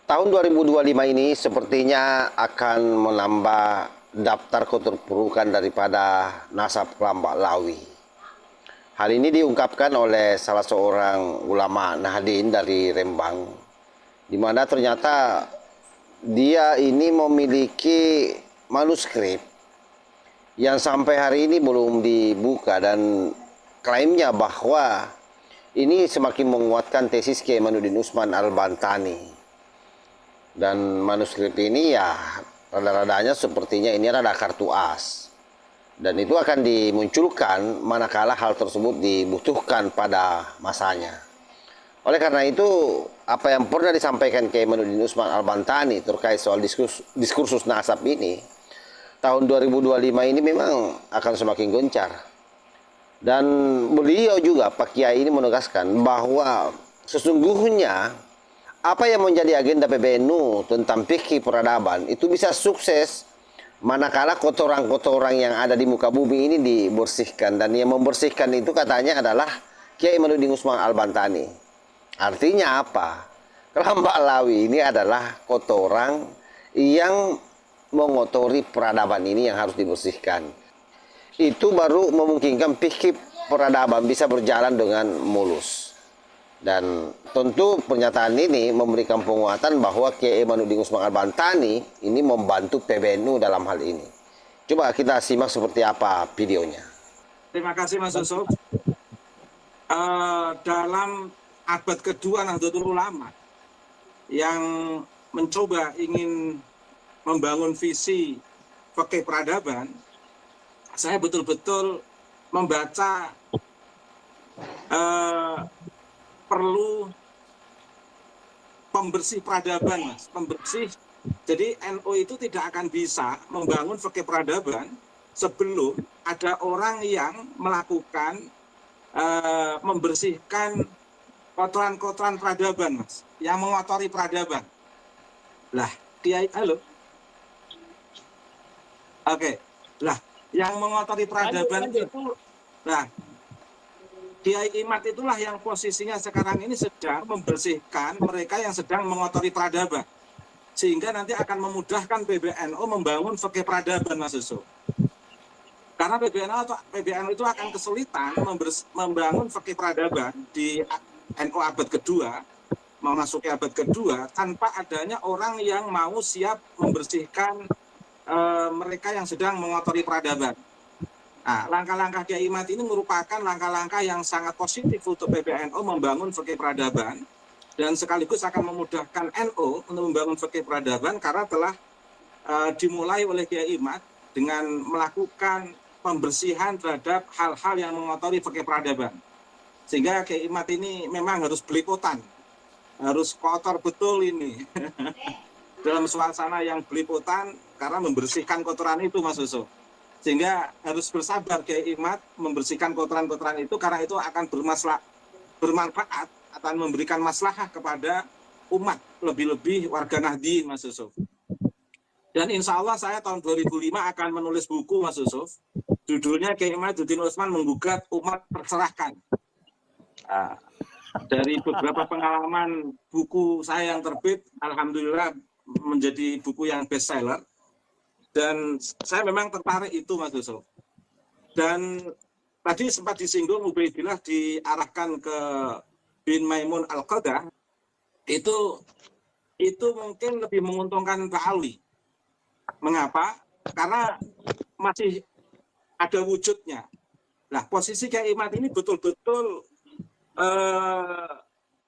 Tahun 2025 ini sepertinya akan menambah daftar keterpurukan daripada nasab kelompok Lawi. Hal ini diungkapkan oleh salah seorang ulama Nahdien dari Rembang, di mana ternyata dia ini memiliki manuskrip yang sampai hari ini belum dibuka, dan klaimnya bahwa ini semakin menguatkan tesis Kiai Manudin Usman Al-Bantani. Dan manuskrip ini ya rada-radanya sepertinya ini rada kartu as. Dan itu akan dimunculkan manakala hal tersebut dibutuhkan pada masanya. Oleh karena itu, apa yang pernah disampaikan Kiai Manudin Usman Al-Bantani terkait soal diskursus nasab ini, tahun 2025 ini memang akan semakin gencar. Dan beliau juga, Pak Kiai ini menegaskan bahwa sesungguhnya apa yang menjadi agenda PBNU tentang fikih peradaban itu bisa sukses manakala kotoran-kotoran yang ada di muka bumi ini dibersihkan. Dan yang membersihkan itu katanya adalah Kiai Manudin Usman Al-Bantani. Artinya apa? Kelompok Lawi ini adalah kotoran yang mengotori peradaban ini yang harus dibersihkan. Itu baru memungkinkan fikih peradaban bisa berjalan dengan mulus. Dan tentu pernyataan ini memberikan penguatan bahwa Kiai Manudin Usman Al-Bantani ini membantu PBNU dalam hal ini. Coba kita simak seperti apa videonya. Terima kasih Mas Yusuf. Dalam abad kedua Nahdlatul Ulama yang mencoba ingin membangun visi fikih peradaban, saya betul-betul membaca perlu pembersih peradaban, Mas. Pembersih. Jadi NU itu tidak akan bisa membangun fikih peradaban sebelum ada orang yang melakukan membersihkan kotoran-kotoran peradaban, Mas, yang mengotori peradaban. Lah, Kiai, halo. Oke. Lah, yang mengotori peradaban itu, nah, Kiai Imad itulah yang posisinya sekarang ini sedang membersihkan mereka yang sedang mengotori peradaban. Sehingga nanti akan memudahkan PBNU membangun fikih peradaban, Mas Yusuf. Karena PBNU itu akan kesulitan membangun fikih peradaban di NU abad kedua, memasuki abad kedua, tanpa adanya orang yang mau siap membersihkan mereka yang sedang mengotori peradaban. Nah, langkah-langkah Kiai Imad ini merupakan langkah-langkah yang sangat positif untuk PBNU membangun fikih peradaban, dan sekaligus akan memudahkan NU untuk membangun fikih peradaban karena telah dimulai oleh Kiai Imad dengan melakukan pembersihan terhadap hal-hal yang mengotori fikih peradaban. Sehingga Kiai Imad ini memang harus belipotan, harus kotor betul ini dalam suasana yang belipotan karena membersihkan kotoran itu, Mas Yusuf. Sehingga harus bersabar Kiai Imad membersihkan kotoran-kotoran itu, karena itu akan bermanfaat, akan memberikan maslahah kepada umat, lebih-lebih warga Nahdien, Mas Yusuf. Dan insya Allah saya tahun 2005 akan menulis buku, Mas Yusuf. Judulnya Kiai Manudin Usman Menggugat Umat Terserahkan. Nah, dari beberapa pengalaman buku saya yang terbit, alhamdulillah menjadi buku yang bestseller. Dan saya memang tertarik itu, Mas Yusuf. Dan tadi sempat disinggung Ubaidillah diarahkan ke bin Maimun Al-Qadah, itu mungkin lebih menguntungkan Pak Ali. Mengapa? Karena masih ada wujudnya. Nah, posisi Kiai Imad ini betul-betul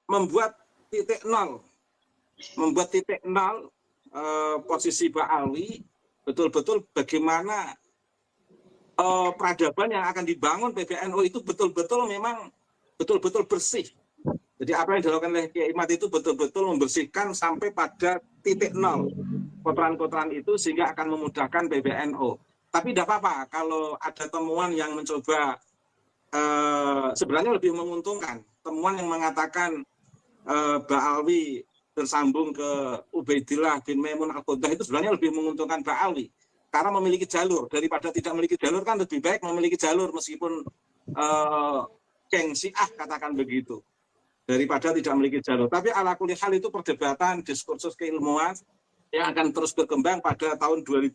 membuat titik nol, posisi Pak Ali, betul-betul bagaimana peradaban yang akan dibangun PBNU itu betul-betul memang betul-betul bersih. Jadi apa yang dilakukan oleh Kiai Imad itu betul-betul membersihkan sampai pada titik nol kotoran-kotoran itu, sehingga akan memudahkan PBNU. Tapi tidak apa-apa kalau ada temuan yang mencoba sebenarnya lebih menguntungkan. Temuan yang mengatakan Ba'alwi tersambung ke Ubaidillah bin Maimun Al-Qadah itu sebenarnya lebih menguntungkan Ba'alwi, karena memiliki jalur. Daripada tidak memiliki jalur kan lebih baik memiliki jalur, meskipun geng Syiah katakan begitu. daripada tidak memiliki jalur. Tapi ala kulli hal itu perdebatan diskursus keilmuan yang akan terus berkembang pada tahun 2005.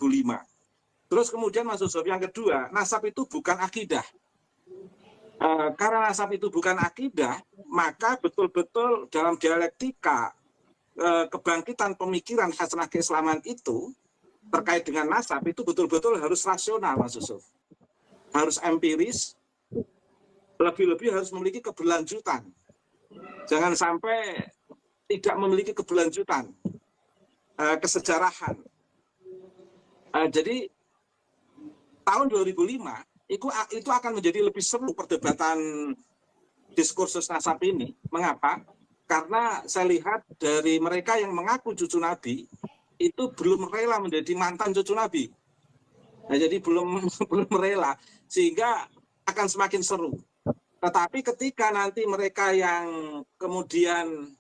Terus kemudian Mas Yusuf, yang kedua, nasab itu bukan akidah. Karena nasab itu bukan akidah, maka betul-betul dalam dialektika kebangkitan pemikiran hasanah keislaman itu terkait dengan nasab itu betul-betul harus rasional, Mas Yusuf. Harus empiris, lebih-lebih harus memiliki keberlanjutan. Jangan sampai tidak memiliki keberlanjutan, kesejarahan. Jadi tahun 2005 itu akan menjadi lebih seru perdebatan diskursus nasab ini. Mengapa? Karena saya lihat dari mereka yang mengaku cucu Nabi itu belum rela menjadi mantan cucu Nabi. Nah, jadi belum rela, sehingga akan semakin seru. Tetapi ketika nanti mereka yang kemudian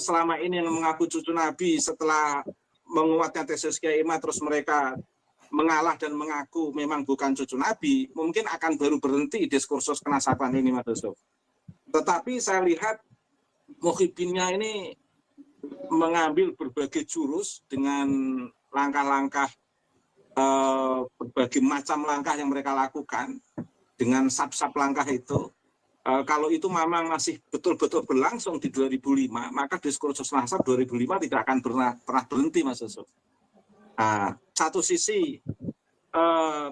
selama ini yang mengaku cucu Nabi setelah menguatnya tesis Kiai Imad, terus mereka mengalah dan mengaku memang bukan cucu Nabi, mungkin akan baru berhenti diskursus kenasaban ini, Mas Yusuf. Tetapi saya lihat Muhyiddinnya ini mengambil berbagai jurus dengan langkah-langkah, berbagai macam langkah yang mereka lakukan dengan sab-sab langkah itu. Kalau itu memang masih betul-betul berlangsung di 2005, maka diskursus nasab 2005 tidak akan pernah berhenti, Mas Yusuf. Satu sisi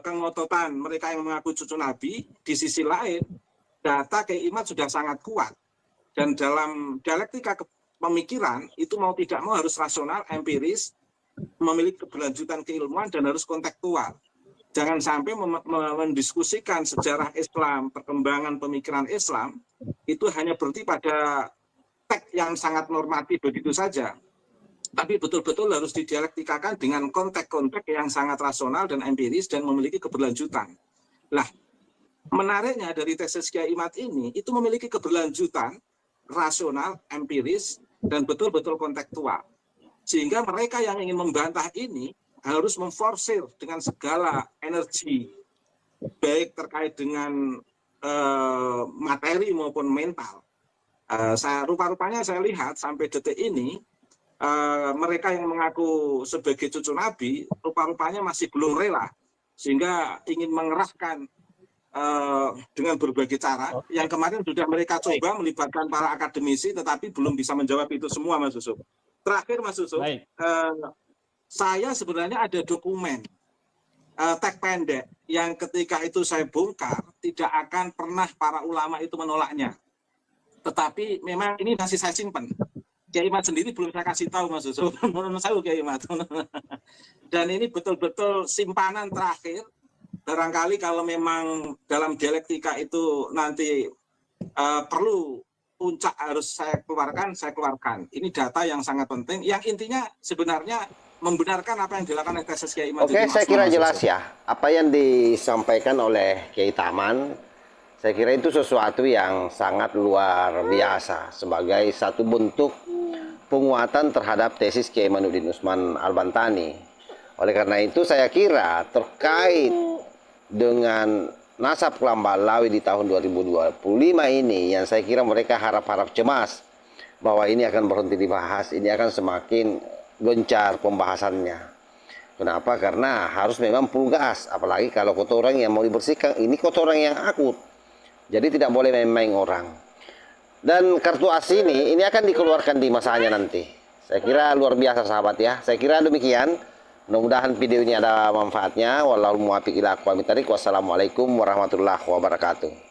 kengototan mereka yang mengaku cucu Nabi, di sisi lain data Kiai Imad sudah sangat kuat, dan dalam dialektika pemikiran itu mau tidak mau harus rasional, empiris, memiliki keberlanjutan keilmuan, dan harus kontekstual. Jangan sampai mendiskusikan sejarah Islam, perkembangan pemikiran Islam itu hanya berhenti pada teks yang sangat normatif begitu saja, tapi betul-betul harus didialektikakan dengan konteks-konteks yang sangat rasional dan empiris dan memiliki keberlanjutan. Lah, menariknya dari tesis Kiai Imad ini itu memiliki keberlanjutan rasional, empiris, dan betul-betul kontekstual. Sehingga mereka yang ingin membantah ini harus memforsir dengan segala energi, baik terkait dengan materi maupun mental. Rupa-rupanya saya lihat sampai detik ini, mereka yang mengaku sebagai cucu Nabi, rupa-rupanya masih belum rela, sehingga ingin mengerahkan dengan berbagai cara. Yang kemarin sudah mereka coba melibatkan para akademisi, tetapi belum bisa menjawab itu semua, Mas Yusuf. Terakhir, Mas Yusuf, saya sebenarnya ada dokumen teks pendek yang ketika itu saya bongkar, tidak akan pernah para ulama itu menolaknya. Tetapi memang ini masih saya simpan. Kiai Imad sendiri belum saya kasih tahu, Mas Yusuf. Menurut saya Kiai Imad. Dan ini betul-betul simpanan terakhir. Barangkali kalau memang dalam dialektika itu nanti perlu puncak harus saya keluarkan. Ini data yang sangat penting, yang intinya sebenarnya membenarkan apa yang dilakukan oleh tesis Kiai Imad. Oke, saya kira jelas ya. Apa yang disampaikan oleh Kiai Taman, saya kira itu sesuatu yang sangat luar biasa sebagai satu bentuk penguatan terhadap tesis Kiai Imaduddin Utsman Al-Bantani. Oleh karena itu saya kira terkait dengan nasab Klambalawi di tahun 2025 ini, yang saya kira mereka harap-harap cemas bahwa ini akan berhenti dibahas, ini akan semakin gencar pembahasannya. Kenapa? Karena harus memang pulgas, apalagi kalau kotoran yang mau dibersihkan, ini kotoran yang akut. Jadi tidak boleh main-main orang. Dan kartu as ini akan dikeluarkan di masanya nanti. Saya kira luar biasa sahabat ya. Saya kira demikian. Mudah-mudahan video ini ada manfaatnya. Wallahul muwaffiq ila aqwamit thoriq. Wassalamualaikum warahmatullahi wabarakatuh.